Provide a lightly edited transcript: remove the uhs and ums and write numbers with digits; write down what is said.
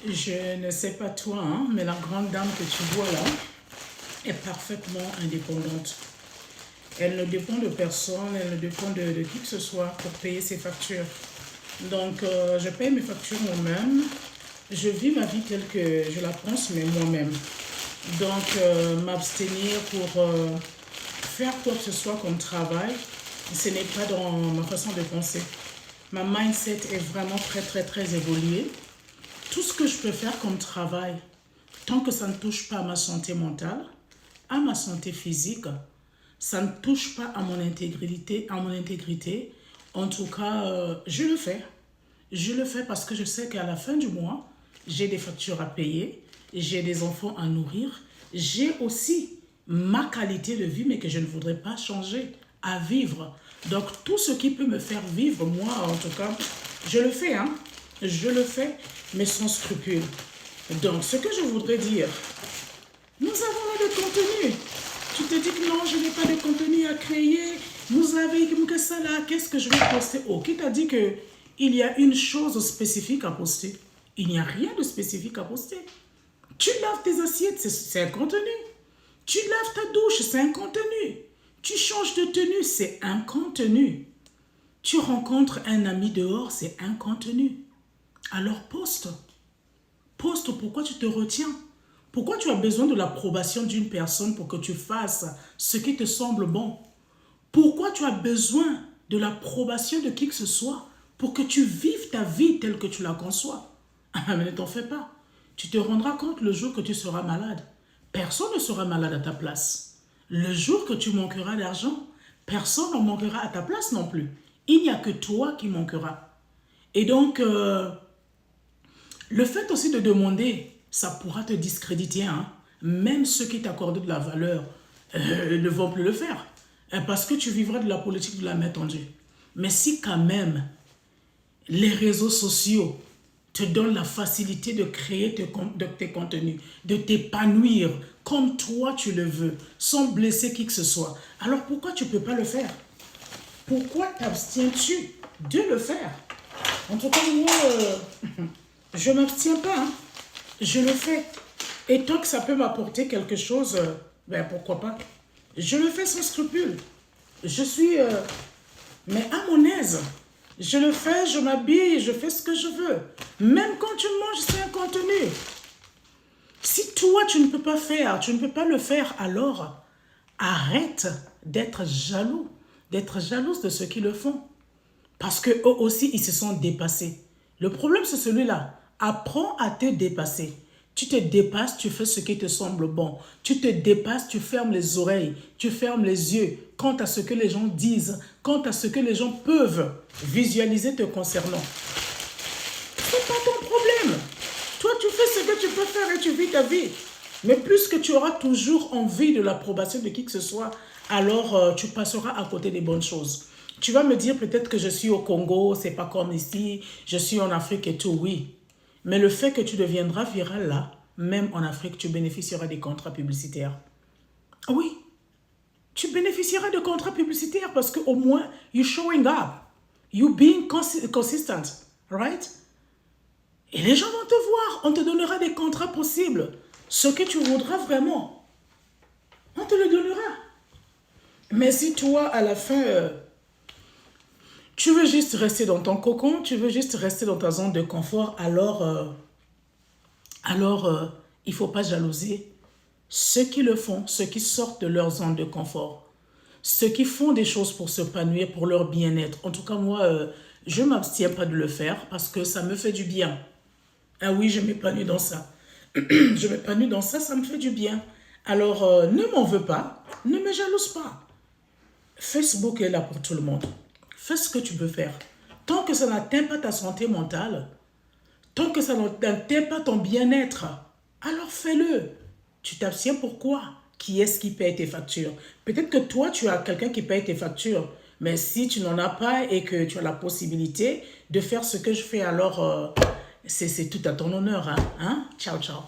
Je ne sais pas toi, hein, mais la grande dame que tu vois là est parfaitement indépendante. Elle ne dépend de personne, elle ne dépend de qui que ce soit pour payer ses factures. Donc, je paye mes factures moi-même. Je vis ma vie telle que je la pense, mais moi-même. Donc, m'abstenir pour faire quoi que ce soit comme travail, ce n'est pas dans ma façon de penser. Ma mindset est vraiment très évoluée. Tout ce que je peux faire comme travail, tant que ça ne touche pas à ma santé mentale, à ma santé physique, ça ne touche pas à mon intégrité, en tout cas, je le fais. Je le fais parce que je sais qu'à la fin du mois, j'ai des factures à payer, j'ai des enfants à nourrir, j'ai aussi ma qualité de vie, mais que je ne voudrais pas changer, à vivre. Donc, tout ce qui peut me faire vivre, moi, en tout cas, je le fais, hein. Je le fais, mais sans scrupule. Donc, ce que je voudrais dire, nous avons là de contenu. Tu te dis que non, je n'ai pas de contenu à créer. Vous avez que ça là, qu'est-ce que je vais poster? Oh, qui t'a dit qu'il y a une chose spécifique à poster? Il n'y a rien de spécifique à poster. Tu laves tes assiettes, c'est un contenu. Tu laves ta douche, c'est un contenu. Tu changes de tenue, c'est un contenu. Tu rencontres un ami dehors, c'est un contenu. Alors poste. Poste, pourquoi tu te retiens? Pourquoi tu as besoin de l'approbation d'une personne pour que tu fasses ce qui te semble bon? Pourquoi tu as besoin de l'approbation de qui que ce soit pour que tu vives ta vie telle que tu la conçois? Mais ne t'en fais pas. Tu te rendras compte le jour que tu seras malade. Personne ne sera malade à ta place. Le jour que tu manqueras d'argent, personne ne manquera à ta place non plus. Il n'y a que toi qui manqueras. Et donc, le fait aussi de demander, ça pourra te discréditer. Hein? Même ceux qui t'accordent de la valeur ne vont plus le faire. Parce que tu vivras de la politique de la main tendue. Mais si quand même, les réseaux sociaux te donnent la facilité de créer tes contenus, de t'épanouir comme toi tu le veux, sans blesser qui que ce soit, alors pourquoi tu ne peux pas le faire? Pourquoi t'abstiens-tu de le faire? En tout cas, moi, je ne m'abstiens pas. Hein. Je le fais. Et tant que ça peut m'apporter quelque chose, ben pourquoi pas? Je le fais sans scrupule. Je suis, mais à mon aise. Je le fais, je m'habille, je fais ce que je veux. Même quand tu manges, c'est un contenu. Si toi, tu ne peux pas faire, tu ne peux pas le faire, alors arrête d'être jaloux, d'être jalouse de ceux qui le font. Parce qu'eux aussi, ils se sont dépassés. Le problème, c'est celui-là. Apprends à te dépasser. Tu te dépasses, tu fais ce qui te semble bon. Tu te dépasses, tu fermes les oreilles, tu fermes les yeux quant à ce que les gens disent, quant à ce que les gens peuvent visualiser te concernant. C'est pas ton problème. Toi, tu fais ce que tu peux faire et tu vis ta vie. Mais puisque tu auras toujours envie de l'approbation de qui que ce soit, alors tu passeras à côté des bonnes choses. Tu vas me dire peut-être que je suis au Congo, c'est pas comme ici, je suis en Afrique et tout, oui. Mais le fait que tu deviendras viral là, même en Afrique, tu bénéficieras des contrats publicitaires. Oui, tu bénéficieras de contrats publicitaires parce qu'au moins, you're showing up. You're being consistent, right? Et les gens vont te voir, on te donnera des contrats possibles. Ce que tu voudras vraiment, on te le donnera. Mais si toi, à la fin, tu veux juste rester dans ton cocon, tu veux juste rester dans ta zone de confort, alors il ne faut pas jalouser ceux qui le font, ceux qui sortent de leur zone de confort, ceux qui font des choses pour s'épanouir, pour leur bien-être. En tout cas, moi, je ne m'abstiens pas de le faire parce que ça me fait du bien. Ah oui, je m'épanouis dans ça. Je m'épanouis dans ça, ça me fait du bien. Alors, ne m'en veux pas, ne me jalouse pas. Facebook est là pour tout le monde. Fais ce que tu peux faire. Tant que ça n'atteint pas ta santé mentale, tant que ça n'atteint pas ton bien-être, alors fais-le. Tu t'abstiens pourquoi? Qui est-ce qui paye tes factures? Peut-être que toi, tu as quelqu'un qui paye tes factures. Mais si tu n'en as pas et que tu as la possibilité de faire ce que je fais, alors c'est tout à ton honneur. Hein? Ciao, ciao.